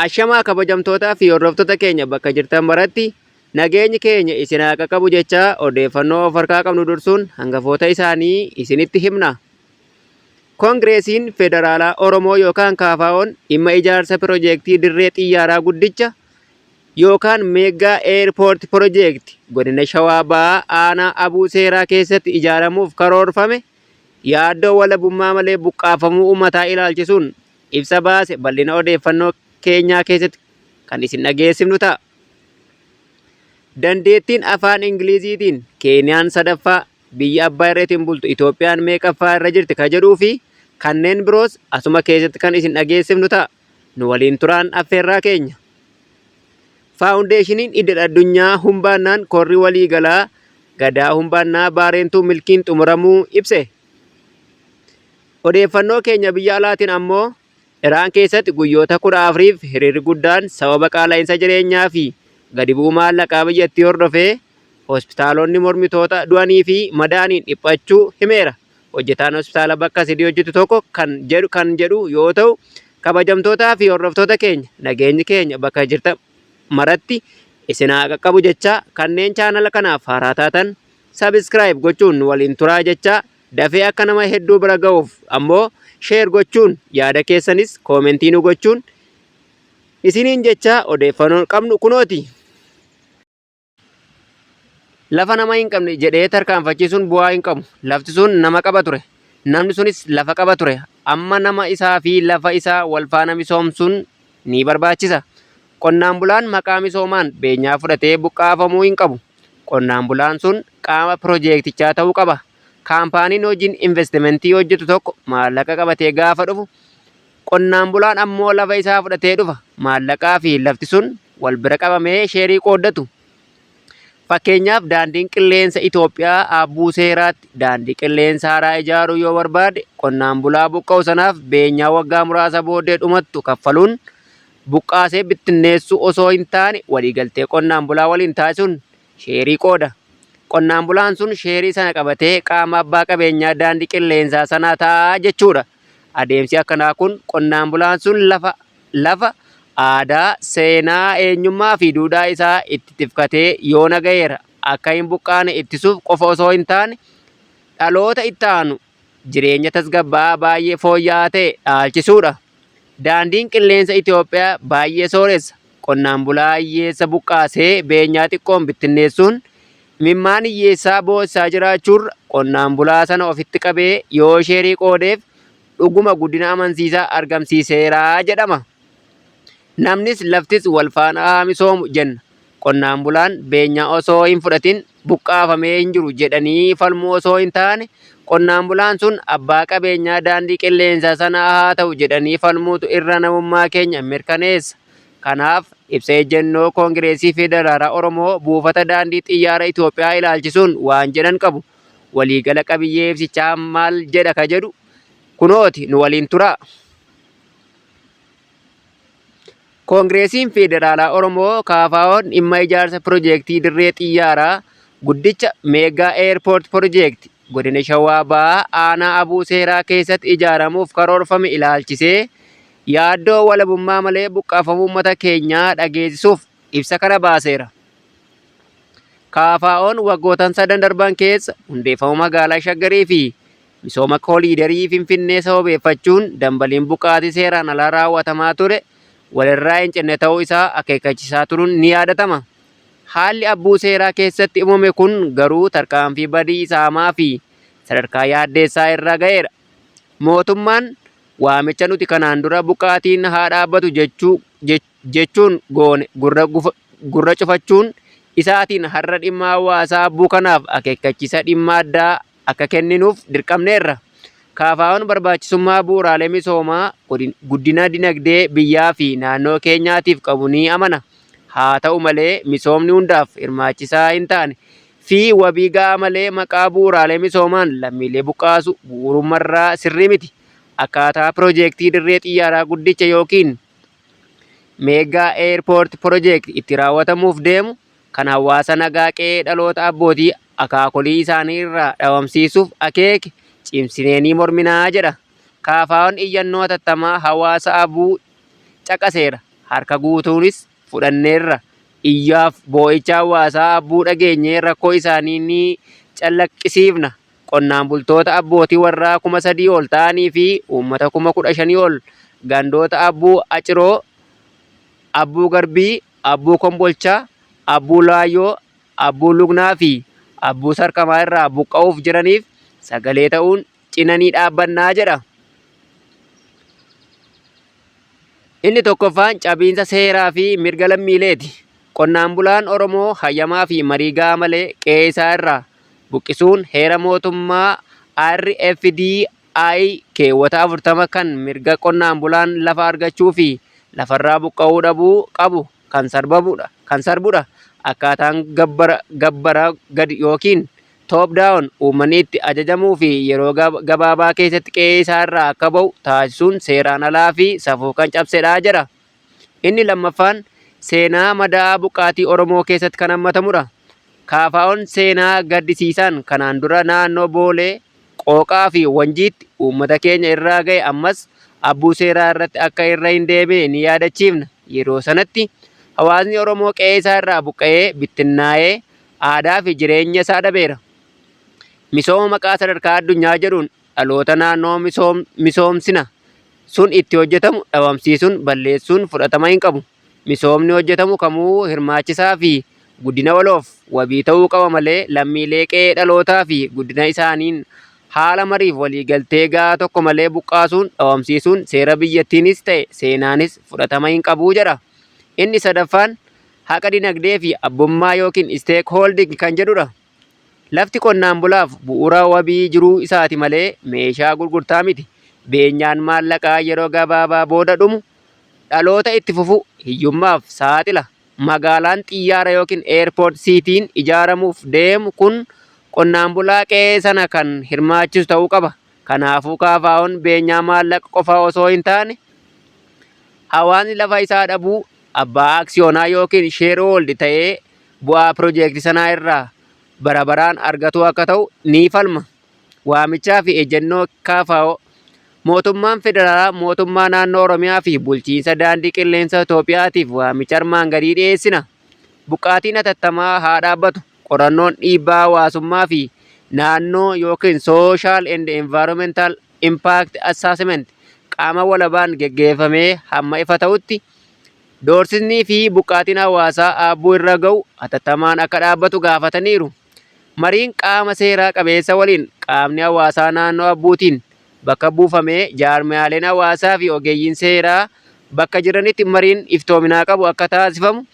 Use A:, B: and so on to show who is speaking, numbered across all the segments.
A: Ashamaa kabajamtootaa fi hordoftoota keenya bakka jirtan maratti nageenyi keenya isin haa qaqqabu jechaa odeeffannoo of harkaa qabnu dursuun hangafoota isaanii isinitti himna. Koongireesiin Federaalaa Oromoo yookaan KFO'n dhimma ijaarsa piroojeektii dirree xiyyaaraa guddicha yookaan Meegaa Eerpoort Piroojeektii godina Shawaa Bahaa aanaa Abuu Seeraa keessatti ijaaramuuf karoorfame yaaddoo walabummaa malee buqqaafamuu uummataa ilaalchisuun ibsa baase bal'ina odeeffannoo keenyaa keessatti kan isin dhageessifnu ta'a. Dandeettiin afaan Ingiliziitiin Keeniyaan sadaffaa, biyya abbaa irreetiin bultu Itoophiyaan meeqaffaa irra jirti ka jedhuu fi kanneen biroos asuma keessatti kan isin dhageessifnu ta'a. Nu waliin turaan affeerraa keenya. Faawundeeshiniin idil addunyaa humbaannaan korri waliigalaa gadaa humbaannaa Baarentuu milkiin xumuramuu ibse. Odeeffannoo keenya biyya alaatiin ammoo Iraan keessatti guyyoota 14f hiriirri guddaan sababa qaala'insa jireenyaa fi gadi bu'uu maallaqaa biyyattii hordofee hospitaalonni mormitoota du'anii fi madaaniin dhiphachuu himeera. Hojjetaan hospitaala bakka sidii hojjetu tokko kan jedhu yoo ta'u, kabajamtootaa fi hordoftoota keenya nageenyi keenya bakka jirtan maratti isin haa qaqqabu jechaa kanneen chaanala kanaaf haaraa taatan sabiskiraayib gochuun waliin turaa jechaa dafee akka nama hedduu bira ga'uuf ammoo sheer gochuun yaada keessanis koomentii nu gochuun isiniin jechaa odeeffannoo qabnu kunooti. Lafa nama hin qabne jedhee tarkaanfachiisuun bu'aa hin qabu. Lafti sun nama qaba ture. Namni sunis lafa qaba ture. Amma nama isaa fi lafa isaa wal faana misoomsuun ni barbaachisa. Qonnaan bulaan maqaa misoomaan beenyaa fudhatee buqqaafamuu hin qabu. Qonnaan bulaan sun qaama piroojeektichaa ta'uu qaba. Kaampaaniin hojiin investimentii hojjetu tokko maallaqa qabatee gaafa dhufu qonnaan bulaan ammoo lafa isaa fudhatee dhufa. Maallaqaa fi lafti sun wal bira qabamee sheerii qooddatu. Fakkeenyaaf daandiin qilleensa Itoophiyaa Abuu Seeraatti daandii qilleensa haaraa ijaaruu yoo barbaade qonnaan bulaa buqqa'u sanaaf beenyaa waggaa muraasa booddee dhumattu kaffaluun buqqaasee bittinneessuu osoo hin taane waliigaltee qonnaan bulaa waliin taasisuun sheerii qooda. Qonnaan bulaan sun sheerii sana qabatee qaama abbaa qabeenyaa daandii qilleensaa sanaa ta'a jechuudha. Adeemsi akkanaa kun qonnaan bulaan sun lafa aadaa, seenaa, eenyummaa fi duudhaa isaa itti tifkatee yoo nagayeera akka hin buqqaane ittisuuf qofa osoo hin taane dhaloota itti aanu jireenya tasgabbaa'aa baay'ee fooyya'aa ta'e dhaalchisuudha. Daandiin qilleensa Itoophiyaa baay'ee sooressa. Qonnaan bulaa hiyyeessa buqqaasee beenyaa xiqqoon bittinneessuun mimmaan hiyyeessaa boossaa jiraachuurra qonnaan bulaa sana ofitti qabee yoo sheerii qoodeef dhuguma guddina amansiisaa argamsiiseeraa jedhama. Namnis laftis wal faana haa misoomu jenna. Qonnaan bulaan beenyaa osoo hin fudhatin buqqaafamee hin jiru jedhanii falmuu osoo hin taane qonnaan bulaan sun abbaa qabeenyaa daandii qilleensaa sanaa haa ta'u jedhanii falmuutu irra namummaa keenya mirkaneessa. Kanaaf ibsa ejjennoo Koongireesii Federaalaa Oromoo buufata daandii xiyyaara Itoophiyaa ilaalchisuun waan jedhan qabu. Waliigala qabiyyee ibsichaa maal jedha ka jedhu kunooti nu waliin tura. Koongireesiin Federaalaa Oromoo KFO'n dhimma ijaarsa piroojeektii dirree xiyyaaraa guddicha Meegaa Eerpoort Piroojeektii godina Shawaa Bahaa aanaa Abuu Seeraa keessatti ijaaramuuf karoorfame ilaalchisee yaaddoo walabummaa malee buqqaafamuu uummata keenyaa dhageessisuuf ibsa kana baaseera. KFO'n waggootan 3 darban keessa hundeeffama magaalaa Shaggarii fi misooma kooliidarii Finfinnee sababeeffachuun dambaliin buqqaatii seeraan alaa raawwatamaa ture walirraa hin cinne ta'uu isaa akeekkachiisaa turuun ni yaadatama. Haalli Abuu Seeraa keessatti uumame kun garuu tarkaanfii badii saamaa fi sadarkaa yaaddeessaa irra ga'eera. Mootummaan waamicha nuti kanaan dura buqqaatiin haa dhaabbatu jechuun goone gurra cufachuun isaatiin har'a dhimma hawaasaa Abuu kanaaf akeekkachiisa dhimma addaa akka kenninuuf dirqamneerra. KFO'n barbaachisummaa bu'uuraalee misoomaa guddina dinagdee biyyaa fi naannoo keenyaatiif qabu ni amana. Haa ta'u malee misoomni hundaaf hirmaachisaa hin taane fi wabii ga'aa malee maqaa bu'uuraalee misoomaan lammiilee buqqaasu bu'uurummaarraa sirrii miti. Akkaataa piroojeektii dirree xiyyaaraa guddicha yookiin Meegaa Eerpoort Piroojeektii itti raawwatamuuf deemu kan hawaasa nagaa qe'ee dhaloota abbootii akaakolii isaanii irraa dhabamsiisuuf akeeke cimsinee ni morminaa jedha. KFO'n iyyannoo hatattamaa hawaasa Abuu caqaseera. harka guutuunis fudhanneerra. Iyyaaf boo'icha hawaasaa abbuu dhageenyee rakkoo isaanii ni callaqqisiifna. Qonnaan bultoota abbootii warraa 3,000 ol ta'anii fi uummata 15,000 ol gandoota Abbuu Aciroo, Abbuu Garbii, Abbuu Kombolchaa, Abbuu Laayyoo, Abbuu Lugnaa fi Abbuu Sarkamaa irraa buqqa'uuf jiraniif sagalee ta'uun cinanii dhaabbannaa jedha. Inni tokkoffaan cabiinsa seeraa fi mirga lammiileeti. Qonnaan bulaan Oromoo hayyamaa fi marii gahaa malee qe'ee isaa irraa buqqisuun heera mootummaa RFDI keewwata 40 kan mirga qonnaan bulaan lafa argachuu fi lafarraa buqqa'uu dhabuu qabu kan sarbudha. Akkaataan gabbara gadi yookiin top down uummanni itti ajajamuu fi yeroo gabaabaa keessatti qe'ee isaa irraa akka ba'u taasisuun seeraan alaa fi safuu kan cabsedha jedha. Inni lammaffaan seenaa madaa'aa buqqaatii Oromoo keessatti kan hammatamudha. KFO'n seenaa gaddisiisaan kanaan dura naannoo Boolee, Qooqaa fi Wanjiitti uummata keenya irraa ga'e ammas abbuu seeraa irratti akka irra hin deebine ni yaadachiifna. Yeroo sanatti hawaasni Oromoo qe'ee isaa irraa buqqa'ee bittinnaa'ee aadaa fi jireenya isaa dhabeera. Misooma maqaa sadarkaa addunyaa jedhuun dhaloota naannoo misoomsina sun itti hojjetamu dhabamsiisuun balleessuun fudhatama hin qabu. Misoomni hojjetamu kamuu hirmaachisaa fi guddina waloof wabii ta'uu qaba malee lammiilee qe'ee dhalootaa fi guddina isaaniin haala mariif waliigaltee gahaa tokko malee buqqaasuun dhabamsiisuun seera biyyattiinis ta'e seenaanis fudhatama hin qabu jedha. Inni sadaffaan haqa dinagdee fi abbummaa yookiin stakeholding kan jedhudha. Lafti qonnaan bulaaf bu'uura wabii jiruu isaati malee meeshaa gurgurtaa miti. Beenyaan maallaqaa yeroo gabaabaa booda dhumu dhaloota itti fufu hiyyummaaf saaxila. Magaalaan xiyyaara yookiin airport siitiin ijaaramuuf deemu kun qonnaan bulaa qe'ee sana kan hirmaachisu ta'uu qaba. Kanaafuu KFO'n beenyaa maallaqa qofaa osoo hin taane hawaasni lafa isaa dhabuu abbaa aksiyoonaa yookiin shareholder ta'ee bu'aa piroojeektii sanaa irraa bara baraan argatu akka ta'u ni falma. Waamichaa fi ejjennoo KFO mootummaan federaalaa, mootummaa naannoo Oromiyaa fi bulchiinsa daandii qilleensa Itoophiyaatiif waamicha armaan gadii dhiyeessina. Buqqaatiin hatattamaa haa dhaabbatu. Qorannoon dhiibbaa hawaasummaa fi naannoo yookiin social and environmental impact assessment qaama walabaan geggeeffamee hamma ifa ta'utti doorsisnii fi buqqaatiin hawaasaa aabbuu irra ga'u hatattamaan akka dhaabbatu gaafataniiru. Mariin qaama seeraa qabeessa waliin qaamni hawaasaa naannoo abbuutiin bakka buufamee jaarmiyaaleen hawaasaa fi ogeeyyiin seeraa bakka jiranitti mariin iftoominaa qabu akka taasifamu.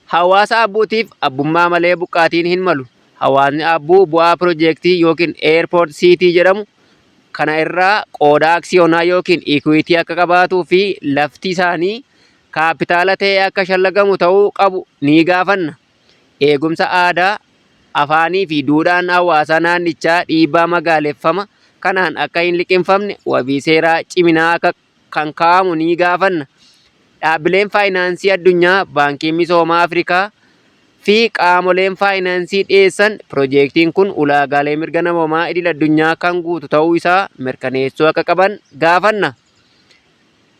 A: Hawaasa abbuutiif abbummaa malee buqqaatiin hin malu. Hawaasni abbuu bu'aa piroojeektii yookiin airport siitii jedhamu kana irraa qooda aksiyoonaa yookiin equity akka qabaatuu fi lafti isaanii kaapitaala ta'ee akka shallagamu ta'uu qabu ni gaafanna. Eegumsa aadaa, afaanii fi duudhaan hawaasaa naannichaa dhiibbaa magaaleffama kanaan akka hin liqinfamne wabii seeraa ciminaa akka kan kaa'amu ni gaafanna. Dhaabbileen faayinaansii addunyaa, baankiin misoomaa Afrikaa fi qaamoleen faayinaansii dhiyeessan piroojeektiin kun ulaagaalee mirga namoomaa idil addunyaa kan guutu ta'uu isaa mirkaneessuu akka qaban gaafanna.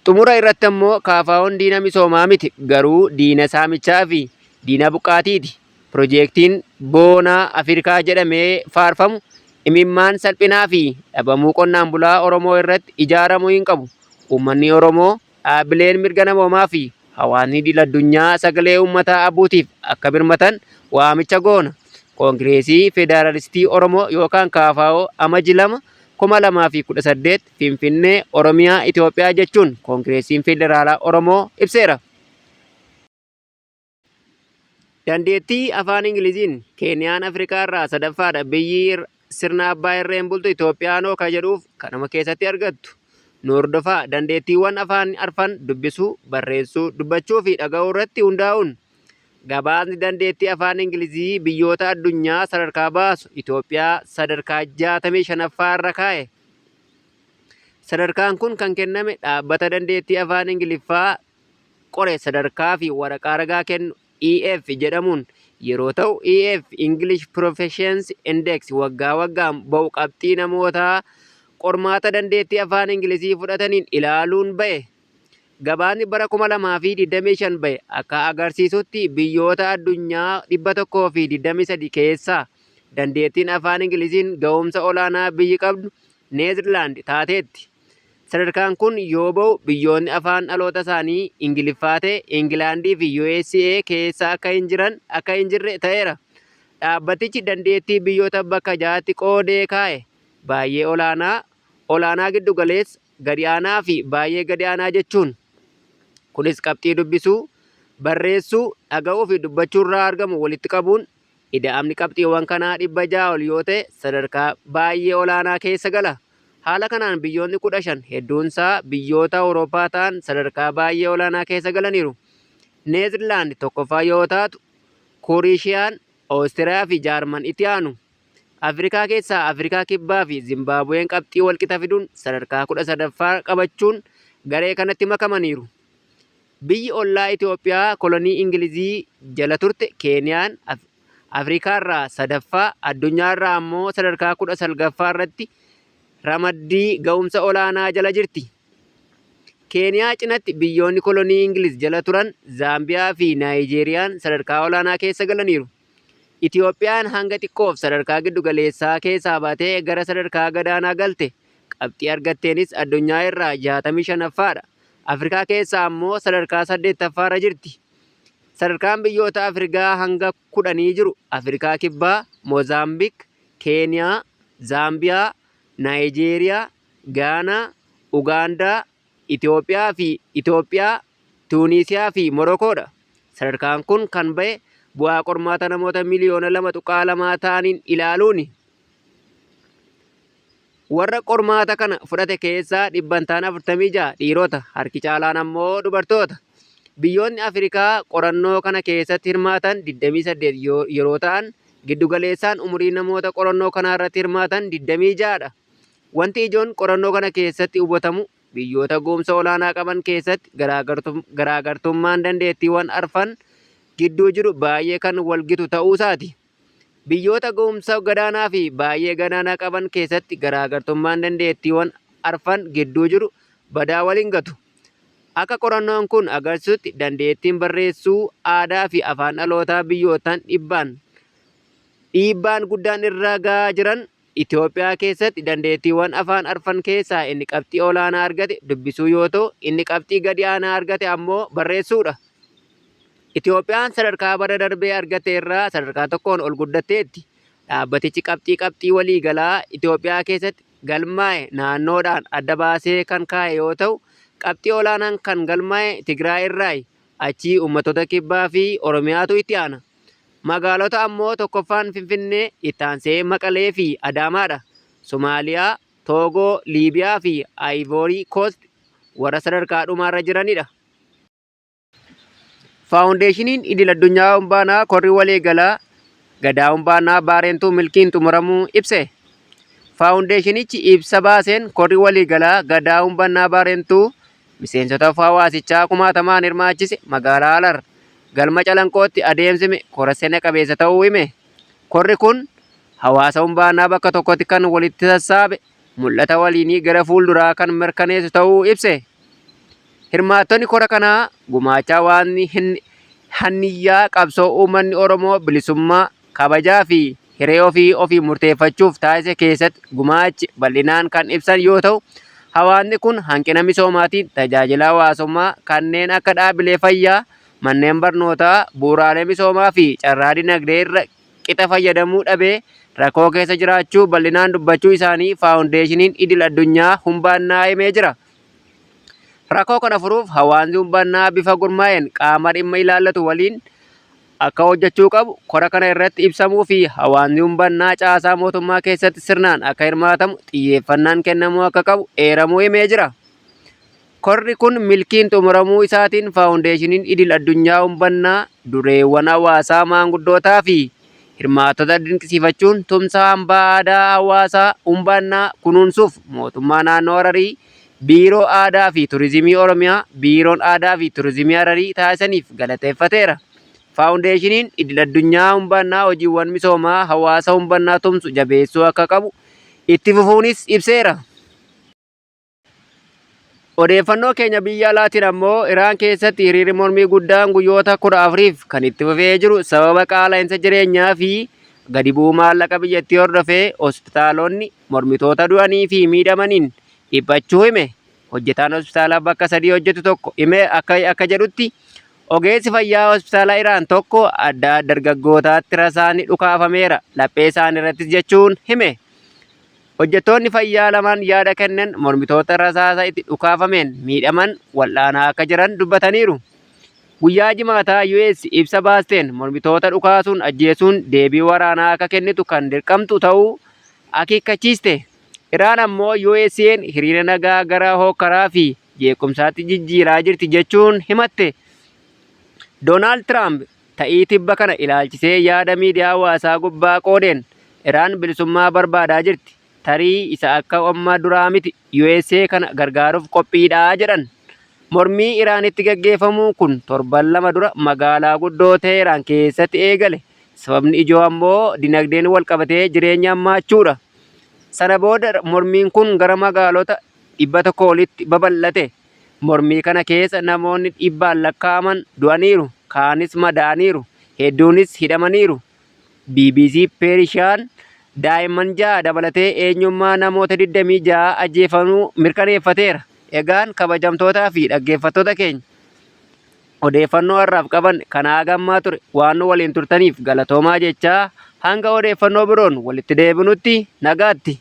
A: Xumura irratti ammoo KFO'n diina misoomaa miti, garuu diina saamichaa fi diina buqqaatiiti. Piroojeektiin boonaa Afrikaa jedhamee faarfamu imimmaan salphinaa fi dhabamuu qonnaan bulaa Oromoo irratti ijaaramuu hin qabu. Uummanni Oromoo, dhaabbileen mirga namoomaa fi hawaasni idil addunyaa sagalee uummataa abbuutiif akka birmatan waamicha goona. Koongireesii Federaalistii Oromoo yookaan KFO amajji 2, 2018 Finfinnee, Oromiyaa, Itoophiyaa jechuun Koongireesiin Federaalaa Oromoo ibseera. Dandeettii afaan Ingiliziin Keeniyaan Afrikaa irraa sadaffaadha. Biyyi sirna abbaa irreen bultu Itoophiyaanoo kan jedhuuf kanuma keessatti argattu. Nu hordofaa. Dandeettiiwwan afaan arfan dubbisuu, barreessuu, dubbachuu fi dhaga'uu irratti hundaa'uun gabaasni dandeettii afaan Ingilizii biyyoota addunyaa sadarkaa baasu Itoophiyaa sadarkaa 65ffaa irra kaa'e. Sadarkaan kun kan kenname dhaabbata dandeettii afaan Ingiliffaa qore sadarkaa fi waraqaa ragaa kennu EF jedhamuun yeroo ta'u, EF English Proficiency Index waggaa waggaan ba'u qabxii namootaa qormaata dandeettii afaan Ingilizii fudhataniin ilaaluun ba'e. Gabaasni bara 2025 bahe akka agarsiisutti biyyoota addunyaa 123 keessaa dandeettiin afaan Ingiliziin ga'umsa olaanaa biyyi qabdu Neezerlaand taateetti. Sadarkaan kun yoo ba'u biyyoonni afaan dhaloota isaanii Ingiliffaa ta'e Ingilaandii fi USA keessa akka hin jirre ta'eera. Dhaabbatichi dandeettii biyyoota bakka 6tti qoodee kaa'e baay'ee olaanaa giddu galeessa, gadi aanaa fi baay'ee gadi aanaa jechuun. Kunis qabxii dubbisuu, barreessuu, dhaga'uu fi dubbachuu irraa argamu walitti qabuun ida'amni qabxiiwwan kanaa 600 ol yoo ta'e sadarkaa baay'ee olaanaa keessa gala. Haala kanaan biyyoonni 15 hedduunsaa biyyoota Awurooppaa ta'an sadarkaa baay'ee olaanaa keessa galaniiru. Neezerlaand tokkoffaa yoo taatu, Kuroosiyaan, Oostiriyaa fi Jaarman itti aanu. Afrikaa keessaa Afrikaa Kibbaa fi Zimbaabuween qabxii walqixa fiduun sadarkaa 13ffaa qabachuun garee kanatti makamaniiru. Biyyi ollaa Itoophiyaa kolonii Ingilizii jala turte Keeniyaan Afrikaarraa 3ffaa, addunyaarraa ammoo sadarkaa 19ffaa irratti ramaddii ga'umsa olaanaa jala jirti. Keeniyaa cinatti biyyoonni kolonii Ingiliz jala turan Zaambiyaa fi Naayijeeriyaan sadarkaa olaanaa keessa galaniiru. Itoophiyaan hanga xiqqoof sadarkaa giddu galeessaa keessaa baatee gara sadarkaa gadaanaa galte. Qabxii argatteenis addunyaa irraa 65ffaadha. Afrikaa keessaa ammoo sadarkaa 8ffaarra jirti. Sadarkaan biyyoota Afrikaa hanga 10 jiru Afrikaa Kibbaa, Moozaambiik, Keeniyaa, Zaambiyaa, Naayijeeriyaa, Gaanaa, Ugaandaa, Itoophiyaa, Tuuniisiyaa fi Morokoodha. Sadarkaan kun kan bahe bu'aa qormaata namoota miliyoona 2.2 ta'aniin ilaaluuni. Warra qormaata kana fudhate keessaa 46 dhiirota, harki caalaan ammoo dubartoota. Biyyoonni Afrikaa qorannoo kana keessatti hirmaatan 28 yeroo ta'an, giddugaleessaan umurii namoota qorannoo kana irratti hirmaatan 26dha. Wanti ijoon qorannoo kana keessatti hubatamu biyyoota ga'umsa olaanaa qaban keessatti garaagartummaan dandeettiiwwan arfan gidduu jiru baay'ee kan walgitu ta'uu isaati. Biyyoota ga'umsa gadaanaa fi baay'ee gadaanaa qaban keessatti garaagartummaan dandeettiiwwan arfan gidduu jiru badaa waliin gatu. Akka qorannoon kun agarsiisutti dandeettiin barreessuu aadaa fi afaan dhalootaa biyyootaan dhiibbaan guddaan irra gahaa jiran Itoophiyaa keessatti dandeettiiwwan afaan arfan keessaa inni qabxii olaanaa argate dubbisuu yoo ta'u, inni qabxii gadi aanaa argate ammoo barreessuudha. Itoophiyaan sadarkaa bara darbee argate irraa sadarkaa tokkoon ol guddatteetti. Dhaabbatichi qabxii waliigalaa Itoophiyaa keessatti galmaa'e naannoodhaan adda baasee kan kaa'e yoo ta'u, qabxii olaanaan kan galmaa'e Tigraay irraayi. Achii uummattoota Kibbaa fi Oromiyaatu itti aana. Magaalota ammoo tokkoffaan Finfinnee, itti aansee Maqalee fi Adaamaadha. Somaaliyaa, Toogoo, Liibiyaa fi Aayivoorii Koost warra sadarkaa dhumaarra jiranidha. Faawundeeshiniin idil-addunyaa humbaanaa korri waliigalaa gadaa humbaanaa Baarentuu milkiin xumuramuu ibse. Faawundeeshinichi ibsa baaseen korri waliigalaa gadaa humbaanaa Baarentuu miseensota hawaasichaa 10,000 hirmaachise magaalaa Harar galma Calanqootti adeemsime kora seena qabeessa ta'uu hime. Korri kun hawaasa humbaanaa bakka tokkotti kan walitti sassaabe, mul'ata waliinii gara fuulduraa kan mirkaneessu ta'uu ibse. Hirmaattonni kora kanaa gumaachaa waan hanniyyaa qabsoo uummanni Oromoo bilisummaa, kabajaa fi hiree ofii murteeffachuuf taasise keessatti gumaachi bal'inaan kan ibsan yoo ta'u, hawaasni kun hanqina misoomaatiin tajaajila hawaasummaa kanneen akka dhaabbilee fayyaa, manneen barnootaa, bu'uuraalee misoomaa fi carraa dinagdee irra qixa fayyadamuu dhabee rakkoo keessa jiraachuu bal'inaan dubbachuu isaanii faawundeeshiniin idil-addunyaa humbaannaa himee jira. Rakkoo kana furuuf hawaasni humbaannaa bifa gurmaa'een qaama dhimma ilaallatu waliin akka hojjechuu qabu kora kana irratti ibsamuu fi hawaasni humbaannaa caasaa mootummaa keessatti sirnaan akka hirmaatamu xiyyeeffannaan kennamuu akka qabu eeramuu himee jira. Korri kun milkiin xumuramuu isaatiin faawundeeshiniin idil-addunyaa humbaannaa dureewwan hawaasaa maanguddootaa fi hirmaattota dinqisiifachuun tumsa hambaa aadaa hawaasaa humbaannaa kunuunsuuf mootummaa naannoo Hararii, Biiroo Aadaa fi Turizimii Oromiyaa, Biiroon Aadaa fi Turizimii Hararii taasisaniif galateeffateera. Faawundeeshiniin idil-addunyaa humbaannaa hojiiwwan misoomaa hawaasa humbaannaa tumsu jabeessuu akka qabu itti fufuunis ibseera. Odeeffannoo keenya biyya alaatiin ammoo Iraan keessatti hiriirri mormii guddaan guyyoota 14f kan itti fufee jiru sababa qaala'insa jireenyaa fi gadi bu'uu maallaqa biyyattii hordofee hospitaalonni mormitoota du'anii fi miidhamaniin dhiphachuu hime. Hojjetaan hospitaala bakka 3 hojjetu tokko hime akka jedhutti ogeessi fayyaa hospitaala Iraan tokko adda dargaggootaatti rasaasni dhukaafameera laphee isaanii irrattis jechuun hime. Hojjettoonni fayyaa lamaan yaada kennan mormitoota rasaasa itti dhukaafameen miidhaman wal'aanaa akka jiran dubbataniiru. Guyyaa jimaataa US ibsa baasteen mormitoota dhukaasuun ajjeesuun deebii waraanaa akka kennitu kan dirqamtu ta'uu akeekkachiiste. Iraan ammoo USA'n hiriira nagaa gara hokkaraa fi jeequmsaatti jijjiiraa jirti jechuun himatte. Doonaald Tiraamp ta'ii tibba kana ilaalchisee yaada miidiyaa hawaasaa gubbaa qoodeen Iraan bilisummaa barbaadaa jirti. Tarii isa akka amma duraa miti USA kana gargaaruuf qophiidha jedhan. Mormii Iraanitti gaggeeffamu kun torban 2 dura magaalaa guddoo Teheraan keessatti eegale. Sababni ijoo ammoo dinagdeen wal qabatee jireenya ammaachuudha. Sana booda mormiin kun gara magaalota 100 olitti babal'ate. Mormii kana keessa namoonni 100 lakkaa'aman du'aniiru, kaanis madaaniiru, hedduunis hidhamaniiru. BBC Peerishaan daa'imman 6 dabalatee eenyummaa namoota 26 ajjeefamuu mirkaneeffateera. Egaan kabajamtootaa fi dhaggeeffattoota keenya odeeffannoo har'aaf qaban kanaa gammaa ture waan nu waliin turtaniif galatoomaa jechaa hanga odeeffannoo biroon walitti deebinutti nagaatti.